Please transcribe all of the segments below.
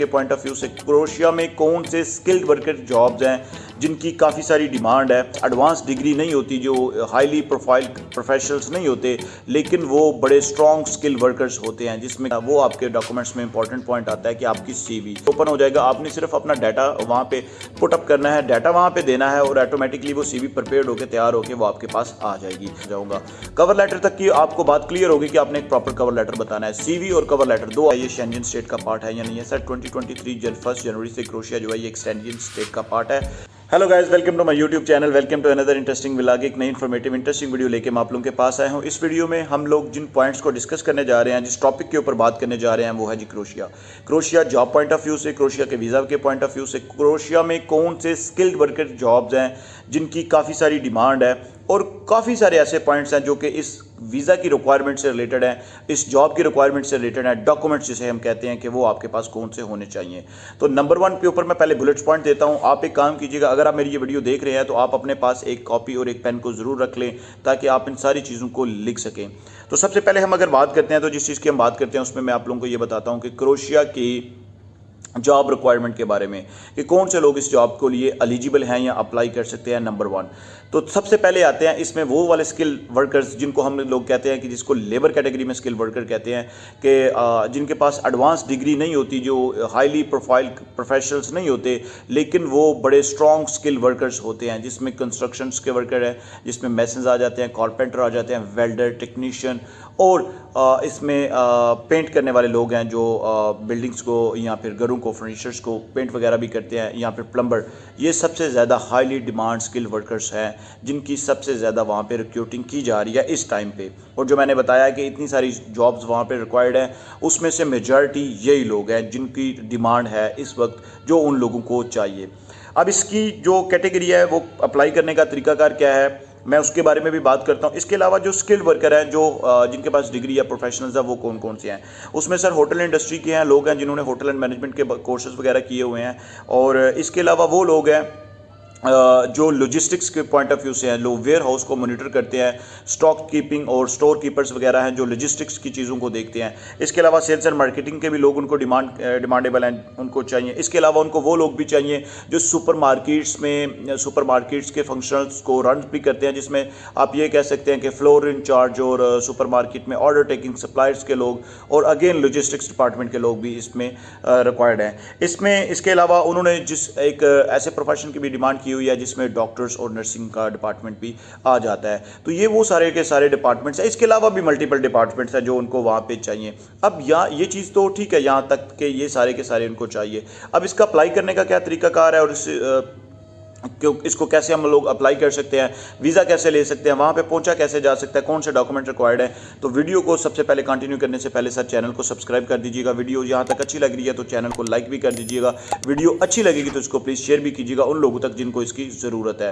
के point of view से Croatia में कौन से स्किल्ड वर्कर जॉब्स हैं जिनकी काफ़ी सारी डिमांड है। एडवांस डिग्री नहीं होती, जो हाईली प्रोफाइल प्रोफेशनल्स नहीं होते, लेकिन वो बड़े स्ट्रॉन्ग स्किल वर्कर्स होते हैं, जिसमें वो आपके डॉक्यूमेंट्स में इंपॉर्टेंट पॉइंट आता है कि आपकी सीवी ओपन हो जाएगा। आपने सिर्फ अपना डाटा वहाँ पे पुट अप करना है, डाटा वहाँ पे देना है और ऑटोमेटिकली वो सीवी प्रिपेयर्ड होकर तैयार होकर वो आपके पास आ जाएगी। जाऊँगा कवर लेटर तक की आपको बात क्लियर होगी कि आपने एक प्रॉपर कवर लेटर बताना है। सीवी और कवर लेटर दो ये शेंजन स्टेट का पार्ट है या नहीं है सर? 2023 1 जनवरी से क्रोएशिया जो है ये एक शेंजन स्टेट का पार्ट है। Hello guys, welcome to my YouTube channel, welcome to another interesting vlog. एक नई इन्फॉर्मेटिव इंटरेस्टिंग वीडियो लेके मैं आप लोगों के पास आया हूँ। इस वीडियो में हम लोग जिन पॉइंट्स को डिस्कस करने जा रहे हैं, जिस टॉपिक के ऊपर बात करने जा रहे हैं वो है जी Croatia job point of view से, क्रोएशिया के वीज़ा के पॉइंट ऑफ व्यू से, क्रोएशिया में कौन से स्किल्ड वर्कर जॉब्स हैं जिनकी काफ़ी सारी डिमांड है, और काफ़ी सारे ऐसे पॉइंट्स हैं जो कि इस वीज़ा की रिक्वायरमेंट से रिलेटेड है, इस जॉब की रिक्वायरमेंट से रिलेटेड है। डॉक्यूमेंट्स जिसे हम कहते हैं कि वो आपके पास कौन से होने चाहिए। तो नंबर 1 के ऊपर मैं पहले बुलेट्स पॉइंट देता हूं। आप एक काम कीजिएगा, अगर आप मेरी ये वीडियो देख रहे हैं तो आप अपने पास एक कॉपी और एक पेन को ज़रूर रख लें ताकि आप इन सारी चीज़ों को लिख सकें। तो सबसे पहले हम अगर बात करते हैं तो जिस चीज़ की हम बात करते हैं उसमें मैं आप लोगों को ये बताता हूँ कि क्रोएशिया की जॉब रिक्वायरमेंट के बारे में कि कौन से लोग इस जॉब को लिए एलिजिबल हैं या अप्लाई कर सकते हैं। नंबर 1 तो सबसे पहले आते हैं इसमें वो वाले स्किल वर्कर्स जिनको हम लोग कहते हैं कि जिसको लेबर कैटेगरी में स्किल वर्कर कहते हैं, कि जिनके पास एडवांस डिग्री नहीं होती, जो हाईली प्रोफाइल प्रोफेशनल्स नहीं होते, लेकिन वो बड़े स्ट्रॉन्ग स्किल वर्कर्स होते हैं, जिसमें कंस्ट्रक्शंस के वर्कर हैं, जिसमें मैसन्स आ जाते हैं, कारपेंटर आ जाते हैं, वेल्डर, टेक्नीशियन, और इसमें पेंट करने वाले लोग हैं जो बिल्डिंग्स को या फिर घरों को, फर्नीचर्स को पेंट वगैरह भी करते हैं, या फिर प्लम्बर। ये सबसे ज़्यादा हाईली डिमांड स्किल वर्कर्स हैं जिनकी सबसे ज़्यादा वहाँ पे रिक्रूटिंग की जा रही है इस टाइम पे। और जो मैंने बताया कि इतनी सारी जॉब्स वहाँ पे रिक्वायर्ड हैं, उसमें से मेजॉरिटी यही लोग हैं जिनकी डिमांड है इस वक्त, जो उन लोगों को चाहिए। अब इसकी जो कैटेगरी है वो अप्लाई करने का तरीकाकार क्या है, मैं उसके बारे में भी बात करता हूँ। इसके अलावा जो स्किल्ड वर्कर हैं, जो जिनके पास डिग्री या प्रोफेशनल्स है, वो कौन कौन से हैं उसमें सर होटल इंडस्ट्री के हैं लोग हैं जिन्होंने होटल एंड मैनेजमेंट के कोर्सेज वगैरह किए हुए हैं, और इसके अलावा वो लोग हैं जो लॉजिस्टिक्स के पॉइंट ऑफ व्यू से हैं, लोग वेयर हाउस को मॉनिटर करते हैं, स्टॉक कीपिंग और स्टोर कीपर्स वगैरह हैं जो लॉजिस्टिक्स की चीज़ों को देखते हैं। इसके अलावा सेल्स एंड मार्केटिंग के भी लोग उनको डिमांडेबल हैं, उनको चाहिए। इसके अलावा उनको वो लोग भी चाहिए जो सुपर मार्केट्स के फंक्शंस को रन भी करते हैं, जिसमें आप ये कह सकते हैं कि फ्लोर इंचार्ज और सुपर मार्केट में ऑर्डर टेकिंग सप्लायर्स के लोग, और अगेन लॉजिस्टिक्स डिपार्टमेंट के लोग भी इसमें रिक्वायर्ड हैं। इसमें इसके अलावा उन्होंने जिस एक ऐसे प्रोफेशन की भी डिमांड की हुई है जिसमें डॉक्टर्स और नर्सिंग का डिपार्टमेंट भी आ जाता है। तो ये वो सारे के सारे डिपार्टमेंट्स हैं। इसके अलावा भी मल्टीपल डिपार्टमेंट्स हैं जो उनको वहाँ पे चाहिए। अब यहाँ ये चीज़ तो ठीक है, यहाँ तक कि ये सारे के सारे उनको चाहिए। अब इसका अप्लाई करने का क्या तरीकाकार है और इसको कैसे हम लोग अप्लाई कर सकते हैं, वीज़ा कैसे ले सकते हैं, वहाँ पे पहुँचा कैसे जा सकता है, कौन से डॉक्यूमेंट रिक्वायर्ड है। तो वीडियो को सबसे पहले कंटिन्यू करने से पहले सर चैनल को सब्सक्राइब कर दीजिएगा। वीडियो यहाँ तक अच्छी लग रही है तो चैनल को लाइक भी कर दीजिएगा। वीडियो अच्छी लगेगी तो इसको प्लीज़ शेयर भी कीजिएगा उन लोगों तक जिनको इसकी ज़रूरत है।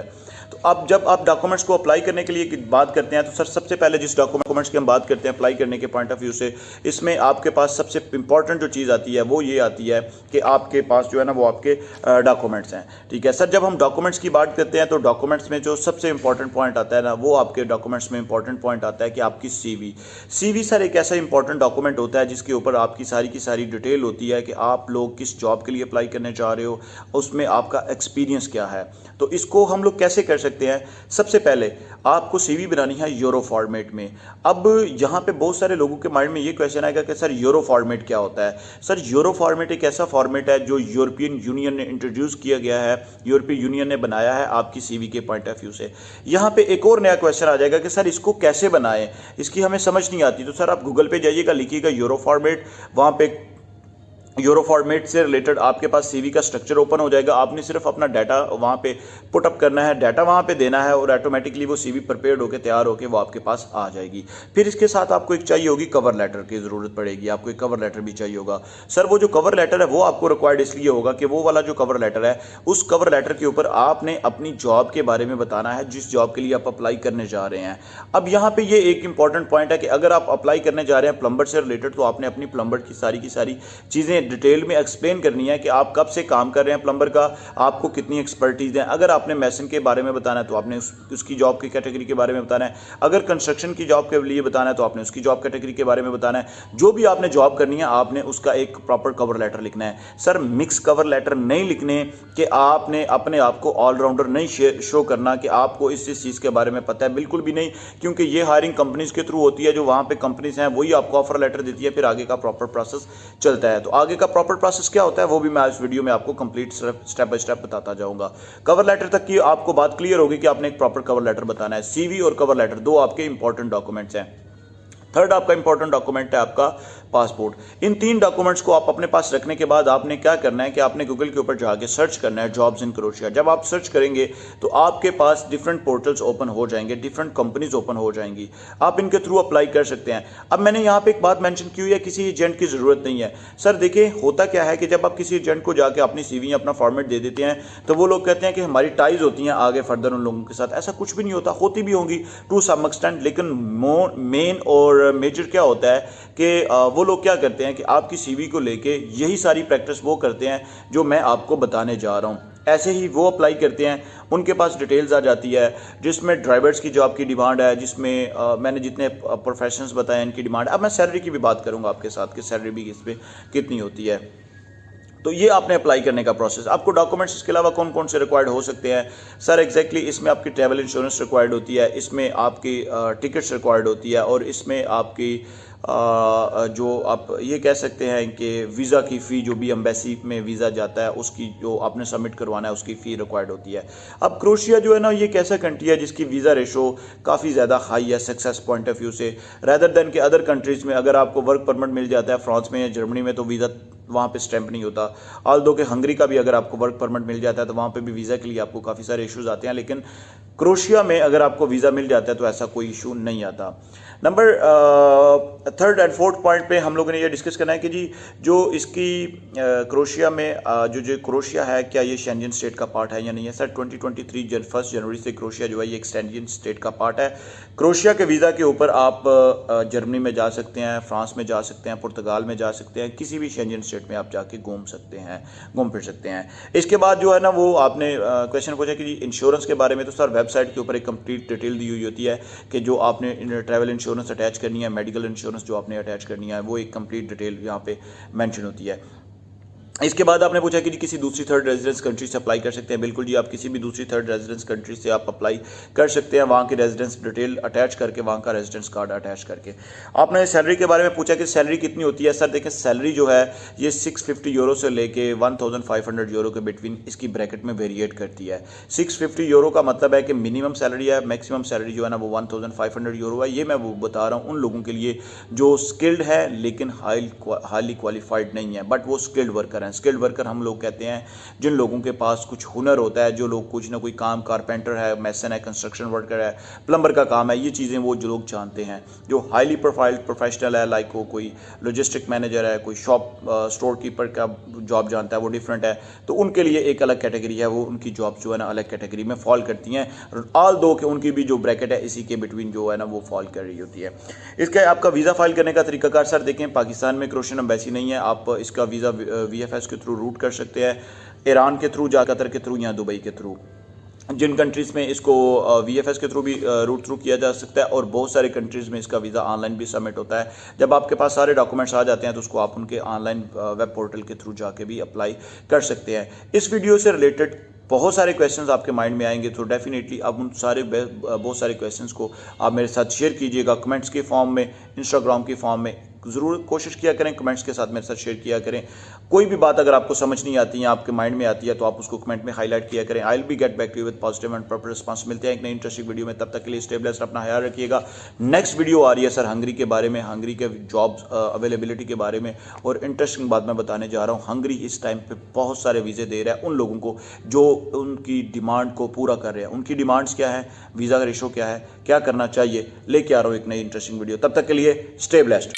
तो अब जब आप डॉक्यूमेंट्स को अप्लाई करने के लिए बात करते हैं तो सर सबसे पहले जिस डॉक्यूमेंट्स की हम बात करते हैं अप्लाई करने के पॉइंट ऑफ व्यू से, इसमें आपके पास सबसे इंपॉर्टेंट जो चीज़ आती है वो ये आती है कि आपके पास जो है ना वो आपके डॉक्यूमेंट्स हैं। ठीक है सर, जब हम डॉक्यूमेंट्स की बात करते हैं तो डॉक्यूमेंट्स में जो सबसे इंपॉर्टेंट पॉइंट आता है ना, वो आपके डॉक्यूमेंट्स में इंपॉर्टेंट पॉइंट आता है कि आपकी सीवी सर एक ऐसा इंपॉर्टेंट डॉक्यूमेंट होता है जिसके ऊपर आपकी सारी की सारी डिटेल होती है कि आप लोग किस जॉब के लिए अप्लाई करने जा रहे हो, उसमें आपका एक्सपीरियंस क्या है। तो इसको हम लोग कैसे कर सकते हैं, सबसे पहले आपको सीवी बनानी है यूरो फॉर्मेट में। अब यहाँ पे बहुत सारे लोगों के माइंड में ये क्वेश्चन आएगा कि सर यूरो फॉर्मेट क्या होता है। सर यूरो फॉर्मेट एक ऐसा फॉर्मेट है जो यूरोपियन यूनियन ने इंट्रोड्यूस किया गया है, यूरोपीय यूनियन ने बनाया है आपकी सीवी के पॉइंट ऑफ व्यू से। यहाँ पे एक और नया क्वेश्चन आ जाएगा कि सर इसको कैसे बनाएं, इसकी हमें समझ नहीं आती। तो सर आप गूगल पे जाइएगा, लिखिएगा यूरो फॉर्मेट, वहाँ पे यूरो फॉर्मेट से रिलेटेड आपके पास सीवी का स्ट्रक्चर ओपन हो जाएगा। आपने सिर्फ अपना डाटा वहाँ पे पुट अप करना है, डाटा वहाँ पे देना है और ऑटोमेटिकली वो सीवी प्रिपेयर्ड होकर तैयार होकर वो आपके पास आ जाएगी। फिर इसके साथ आपको एक चाहिए होगी कवर लेटर की ज़रूरत पड़ेगी, आपको एक कवर लेटर भी चाहिए होगा। सर वो जो कवर लेटर है वो आपको रिक्वायर्ड इसलिए होगा कि वो वाला जो कवर लेटर है, उस कवर लेटर के ऊपर आपने अपनी जॉब के बारे में बताना है जिस जॉब के लिए आप अप्लाई करने जा रहे हैं। अब यहाँ पे ये एक इंपॉर्टेंट पॉइंट है कि अगर आप अप्लाई करने जा रहे हैं प्लम्बर से रिलेटेड, तो आपने अपनी प्लम्बर की सारी चीज़ें डिटेल में एक्सप्लेन करनी है कि आप कब से काम कर रहे हैं प्लम्बर का, आपको कितनी एक्सपर्टीज़ है। अगर आपने मैसन के बारे में बताना है तो आपने उसकी जॉब की कैटेगरी के बारे में बताना है, अगर कंस्ट्रक्शन की जॉब के लिए बताना है तो आपने उसकी जॉब कैटेगरी के बारे में बताना है। जो भी आपने जॉब करनी है आपने उसका एक प्रॉपर कवर लेटर लिखना है। सर मिक्स कवर लेटर नहीं लिखने कि आपने अपने आप को ऑलराउंडर नहीं शो करना कि आपको इस चीज़ के बारे में पता है, बिल्कुल भी नहीं, क्योंकि ये हायरिंग कंपनीज के थ्रू होती है। जो वहाँ पे कंपनीज हैं वही आपको ऑफर लेटर देती है, फिर आगे का प्रॉपर प्रोसेस चलता है। तो आगे का प्रॉपर प्रोसेस क्या होता है वो भी मैं इस वीडियो में आपको कंप्लीट स्टेप बाय स्टेप बताता जाऊंगा। कवर लेटर तक की आपको बात क्लियर होगी कि आपने एक प्रॉपर कवर लेटर बताना है। सीवी और कवर लेटर दो आपके इंपॉर्टेंट डॉक्यूमेंट्स हैं। थर्ड आपका इंपॉर्टेंट डॉक्यूमेंट है आपका पासपोर्ट। इन 3 डॉक्यूमेंट्स को आप अपने पास रखने के बाद आपने क्या करना है कि आपने गूगल के ऊपर जाके सर्च करना है जॉब्स इन क्रोएशिया। जब आप सर्च करेंगे तो आपके पास डिफरेंट पोर्टल्स ओपन हो जाएंगे, डिफरेंट कंपनीज ओपन हो जाएंगी, आप इनके थ्रू अप्लाई कर सकते हैं। अब मैंने यहाँ पे एक बात मेंशन की हुई है, किसी एजेंट की ज़रूरत नहीं है। सर देखिए होता क्या है कि जब आप किसी एजेंट को जाके अपनी CV अपना फॉर्मेट दे देते हैं तो वो लोग कहते हैं कि हमारी टाइज होती हैं आगे फर्दर उन लोगों के साथ। ऐसा कुछ भी नहीं होता, होती भी होंगी टू सम एक्सटेंट, लेकिन मेन और मेजर क्या होता है कि वो लोग क्या करते हैं कि आपकी CV को लेके यही सारी प्रैक्टिस वो करते हैं जो मैं आपको बताने जा रहा हूँ। ऐसे ही वो अप्लाई करते हैं, उनके पास डिटेल्स आ जाती है जिसमें ड्राइवर्स की जॉब की डिमांड है, जिसमें मैंने जितने प्रोफेशंस बताए इनकी डिमांड। अब मैं सैलरी की भी बात करूँगा आपके साथ कि सैलरी भी इस पर कितनी होती है। तो ये आपने अप्लाई करने का प्रोसेस। आपको डॉक्यूमेंट्स इसके अलावा कौन कौन से रिक्वायर्ड हो सकते हैं? सर एग्जैक्टली इसमें आपकी ट्रैवल इंश्योरेंस रिक्वायर्ड होती है, इसमें आपकी टिकट्स रिक्वायर्ड होती है, और इसमें आपकी जो आप ये कह सकते हैं कि वीज़ा की फ़ी, जो भी एम्बेसी में वीज़ा जाता है उसकी जो आपने सबमिट करवाना है उसकी फ़ी रिक्वायर्ड होती है। अब क्रोएशिया जो है ना ये एक ऐसा कंट्री है जिसकी वीज़ा रेशो काफ़ी ज़्यादा हाई है सक्सेस पॉइंट ऑफ व्यू से, रैदर देन के अदर कंट्रीज़ में। अगर आपको वर्क परमिट मिल जाता है फ्रांस में या जर्मनी में तो वीज़ा वहाँ पे स्टैंप नहीं होता। ऑल्दो के हंगरी का भी अगर आपको वर्क परमिट मिल जाता है तो वहाँ पे भी वीज़ा के लिए आपको काफ़ी सारे इश्यूज आते हैं, लेकिन क्रोएशिया में अगर आपको वीज़ा मिल जाता है तो ऐसा कोई इशू नहीं आता। Number 3rd and 4th point पे हम लोगों ने ये डिस्कस करना है कि जी जो इसकी क्रोएशिया में जो क्रोएशिया है क्या ये शेंजन स्टेट का पार्ट है या नहीं है। सर 2023 1 जनवरी से क्रोएशिया जो है ये एक शेंजन स्टेट का पार्ट है। क्रोएशिया के वीज़ा के ऊपर आप जर्मनी में जा सकते हैं, फ्रांस में जा सकते हैं, पुर्तगाल में जा सकते हैं, किसी भी शेंजन स्टेट में आप जाके घूम फिर सकते हैं। इसके बाद जो है ना वो आपने क्वेश्चन पूछा कि जी इंश्योरेंस के बारे में। तो सर वेबसाइट के ऊपर एक कंप्लीट डिटेल दी हुई होती है कि जो आपने ट्रैवल इंश्योरेंस अटैच करनी है, मेडिकल इंश्योरेंस जो आपने अटैच करनी है, वो एक कंप्लीट डिटेल यहाँ पे मेंशन होती है। इसके बाद आपने पूछा कि जी किसी दूसरी 3rd रेजिडेंस कंट्री से अप्लाई कर सकते हैं। बिल्कुल जी, आप किसी भी दूसरी 3rd रेजिडेंस कंट्री से आप अप्लाई कर सकते हैं, वहाँ की रेजिडेंस डिटेल अटैच करके, वहाँ का रेजिडेंस कार्ड अटैच करके। आपने सैलरी के बारे में पूछा कि सैलरी कितनी होती है। सर देखें सैलरी जो है ये 650 यूरो से लेके 1500 यूरो के बिटवीन इसकी ब्रैकेट में वेरिएट करती है। 650 यूरो का मतलब है कि मिनिमम सैलरी है, मैक्सिमम सैलरी जो है ना वो 1500 यूरो है। ये मैं वो बता रहा हूँ उन लोगों के लिए जो स्किल्ड है लेकिन हाईली क्वालिफाइड नहीं है, बट वो स्किल्ड वर्कर हैं। स्किल्ड वर्कर हम लोग कहते हैं जिन लोगों के पास कुछ हुनर होता है, जो लोग कुछ ना कोई काम, कारपेंटर है, मैसन है, कंस्ट्रक्शन वर्कर है, प्लम्बर का काम है, ये चीज़ें वो जो लोग जानते हैं। जो हाईली प्रोफाइल्ड प्रोफेशनल है, लाइक वो कोई लॉजिस्टिक मैनेजर है, कोई शॉप स्टोर कीपर का जॉब जानता है, वो डिफरेंट है, तो उनके लिए एक अलग कैटेगरी है, वो उनकी जॉब जो है ना अलग कैटेगरी में फॉल करती हैं। ऑल दो कि उनकी भी जो ब्रैकेट है इसी के बिटवीन जो है ना वो फॉल कर रही होती है। इसका आपका वीज़ा फाइल करने का तरीकाकार सर देखें, पाकिस्तान में क्रोएशियन एम्बेसी नहीं है, आप इसका वीज़ा VFS के थ्रू रूट कर सकते हैं, ईरान के थ्रू, कतर के थ्रू या दुबई के थ्रू। जिन कंट्रीज़ में इसको VFS के थ्रू भी रूट थ्रू किया जा सकता है, और बहुत सारे कंट्रीज़ में इसका वीज़ा ऑनलाइन भी सबमिट होता है। जब आपके पास सारे डॉक्यूमेंट्स आ जाते हैं तो उसको आप उनके ऑनलाइन वेब पोर्टल के थ्रू जाके भी अप्लाई कर सकते हैं। इस वीडियो से रिलेटेड बहुत सारे क्वेश्चंस आपके माइंड में आएंगे, तो डेफिनेटली आप उन सारे बहुत सारे क्वेश्चंस को आप मेरे साथ शेयर कीजिएगा कमेंट्स के फॉर्म में, इंस्टाग्राम के फॉर्म में। ज़रूर कोशिश किया करें कमेंट्स के साथ मेरे साथ शेयर किया करें। कोई भी बात अगर आपको समझ नहीं आती है, आपके माइंड में आती है, तो आप उसको कमेंट में हाईलाइट किया करें। I will be get back to you with positive and proper response. मिलते हैं एक नई इंटरेस्टिंग वीडियो में, तब तक के लिए स्टे ब्लेस्ड, अपना ख्याल रखिएगा। नेक्स्ट वीडियो आ रही है सर हंगरी के बारे में, हंगरी के जॉब्स अवेलेबिलिटी के बारे में, और इंटरेस्टिंग बात मैं बताने जा रहा हूँ। हंगरी इस टाइम पे बहुत सारे वीज़े दे रहा है उन लोगों को जो उनकी डिमांड को पूरा कर रहे हैं। उनकी डिमांड्स क्या है, वीज़ा का रेशो क्या है, क्या करना चाहिए, लेके आ रहा हूँ एक नई इंटरेस्टिंग वीडियो। तब तक के लिए स्टे ब्लेस्ड।